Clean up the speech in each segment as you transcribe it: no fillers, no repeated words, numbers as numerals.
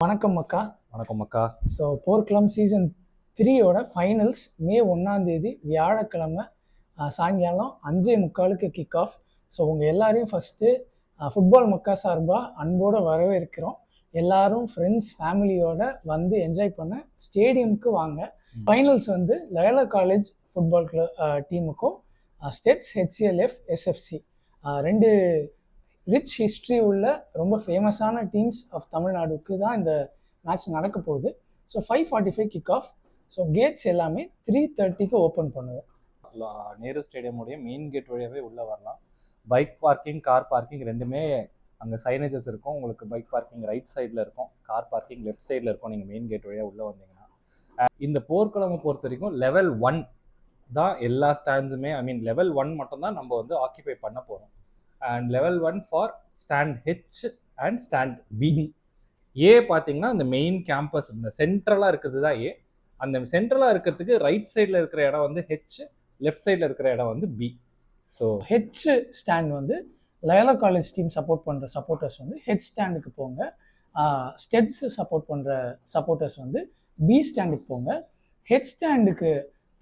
வணக்கம் மக்கா. வணக்கம் அக்கா. ஸோ போர்க்களம் சீசன் 3யோட ஃபைனல்ஸ் மே 1 வியாழக்கிழமை சாயங்காலம் 5:45 கிக் ஆஃப். ஸோ உங்கள் எல்லாரையும் ஃபஸ்ட்டு ஃபுட்பால் மக்கா சார்பாக அன்போடு வரவேற்கிறோம். எல்லாரும் ஃப்ரெண்ட்ஸ் ஃபேமிலியோட வந்து என்ஜாய் பண்ண ஸ்டேடியமுக்கு வாங்க. ஃபைனல்ஸ் வந்து லயோலா காலேஜ் ஃபுட்பால் டீமுக்கும் ஸ்டெட்ஸ் ஹெச்எல்எஃப் எஸ்எஃப்சி ரெண்டு ரிச் ஹிஸ்ட்ரி உள்ள ரொம்ப ஃபேமஸான டீம்ஸ் ஆஃப் தமிழ்நாடுக்கு தான் இந்த மேட்ச் நடக்க போகுது. So 5:45 kick off. So gates எல்லாமே 3:30 ஓப்பன் பண்ணுவோம். நேரு ஸ்டேடியமுடைய மெயின் கேட் வழியாகவே உள்ளே வரலாம். பைக் பார்க்கிங், கார் பார்க்கிங் ரெண்டுமே அங்கே சைனேஜஸ் இருக்கும். உங்களுக்கு பைக் பார்க்கிங் ரைட் சைடில் இருக்கும், கார் பார்க்கிங் லெஃப்ட் சைடில் இருக்கும். நீங்கள் மெயின் கேட் வழியாக உள்ளே வந்தீங்கன்னா இந்த போர்க்களமை பொறுத்த வரைக்கும் லெவல் 1 தான் எல்லா ஸ்டாண்ட்ஸுமே. லெவல் 1 மட்டும்தான் நம்ம வந்து ஆக்கியபை பண்ண போகிறோம். And level 1 for stand H and stand B. ஏ பார்த்தீங்கன்னா இந்த மெயின் கேம்பஸ் இந்த சென்ட்ரலாக இருக்கிறது தான் ஏ. அந்த சென்ட்ரலாக இருக்கிறதுக்கு ரைட் சைடில் இருக்கிற இடம் வந்து ஹெச், லெஃப்ட் சைடில் இருக்கிற இடம் வந்து பி. ஸோ ஹெச் ஸ்டாண்ட் வந்து லயோலா காலேஜ் டீம் சப்போர்ட் பண்ணுற சப்போர்ட்டர்ஸ் வந்து ஹெச் ஸ்டாண்டுக்கு போங்க. ஸ்டெட்ஸ் சப்போர்ட் பண்ணுற சப்போர்ட்டர்ஸ் வந்து பி ஸ்டாண்டுக்கு போங்க. ஹெச் ஸ்டாண்டுக்கு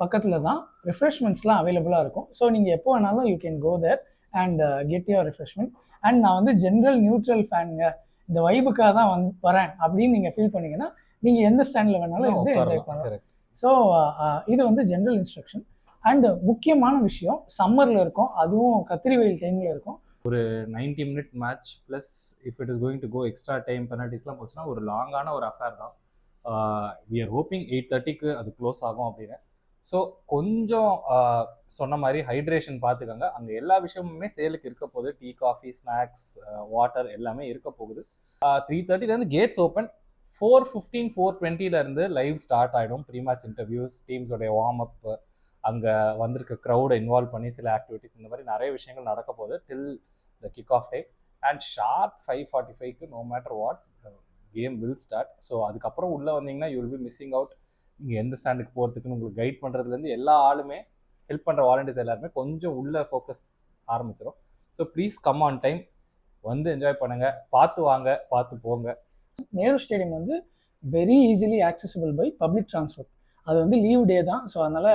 பக்கத்தில் தான் ரெஃப்ரெஷ்மெண்ட்ஸ்லாம் அவைலபிளாக இருக்கும். ஸோ நீங்கள் எப்போ வேணாலும் you can go there and get your refreshment. And நான் வந்து ஜென்ரல் நியூட்ரல் ஃபேனுங்க, இந்த வைபுக்காக தான் வரேன் அப்படின்னு நீங்கள் ஃபீல் பண்ணிங்கன்னா நீங்கள் எந்த ஸ்டாண்டில் வேணாலும் வந்து என்ஜாய் பண்ணலாம். ஸோ இது வந்து ஜென்ரல் இன்ஸ்ட்ரக்ஷன். அண்ட் முக்கியமான விஷயம், சம்மரில் இருக்கும், அதுவும் கத்திரி வெயில் டைமில் இருக்கும். ஒரு 90 minute match plus if it is going to go extra time பெனால்ட்டிஸ்லாம் போச்சுன்னா ஒரு லாங்கான ஒரு அஃபேர் தான். வி ஆர் ஹோப்பிங் 8:30 அது க்ளோஸ் ஆகும் அப்படின்னு. ஸோ கொஞ்சம் சொன்ன மாதிரி ஹைட்ரேஷன் பார்த்துக்கோங்க. அங்கே எல்லா விஷயமுமே சேலுக்கு இருக்க போகுது. டீ, காஃபி, ஸ்நாக்ஸ், வாட்டர் எல்லாமே இருக்க போகுது. 3:30 கேட்ஸ் ஓப்பன். 4:15 4:20 லைவ் ஸ்டார்ட் ஆகிடும். ப்ரீ மேட்ச் இன்டர்வியூஸ், டீம்ஸோடைய வார்ம் அப், அங்கே வந்திருக்க க்ரௌடை இன்வால்வ் பண்ணி சில ஆக்டிவிட்டிஸ், இந்த மாதிரி நிறைய விஷயங்கள் நடக்க போகுது till the kick off time. And sharp 5:45 no matter what game will start. So அதுக்கப்புறம் உள்ளே வந்தீங்கன்னா you will be missing out. இங்கே எந்த ஸ்டாண்டுக்கு போகிறதுக்குன்னு உங்களுக்கு கைட் பண்ணுறதுலேருந்து எல்லா ஆளுமே, ஹெல்ப் பண்ணுற வாலண்டியர்ஸ் எல்லாருமே கொஞ்சம் உள்ள ஃபோக்கஸ் ஆரம்பிச்சிடும். So please come on time, வந்து என்ஜாய் பண்ணுங்கள், பார்த்து வாங்க, பார்த்து போங்க. நேரு ஸ்டேடியம் வந்து very easily accessible by public transport. அது வந்து லீவ் டே தான். ஸோ அதனால்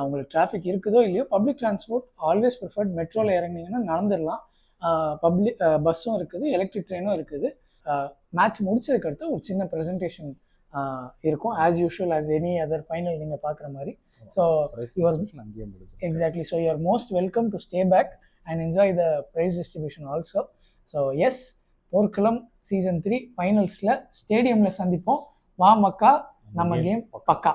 உங்களுக்கு டிராஃபிக் இருக்குதோ இல்லையோ பப்ளிக் டிரான்ஸ்போர்ட் ஆல்வேஸ் ப்ரிஃபர்ட். மெட்ரோவில் இறங்கினீங்கன்னா நடந்துடலாம். பப்ளிக் பஸ்ஸும் இருக்குது, எலக்ட்ரிக் ட்ரெயினும் இருக்குது. மேட்ச் முடிச்சதுக்கடுத்து ஒரு சின்ன ப்ரெசன்டேஷன் இருக்கும், as usual as any other final நீங்கள் பார்க்குற மாதிரி. So exactly. So you are most welcome to stay back and enjoy the prize distribution also. So yes, Porkkalam season 3 ஃபைனல்ஸில் ஸ்டேடியமில் சந்திப்போம். வா மக்கா, நம்ம கேம் பக்கா.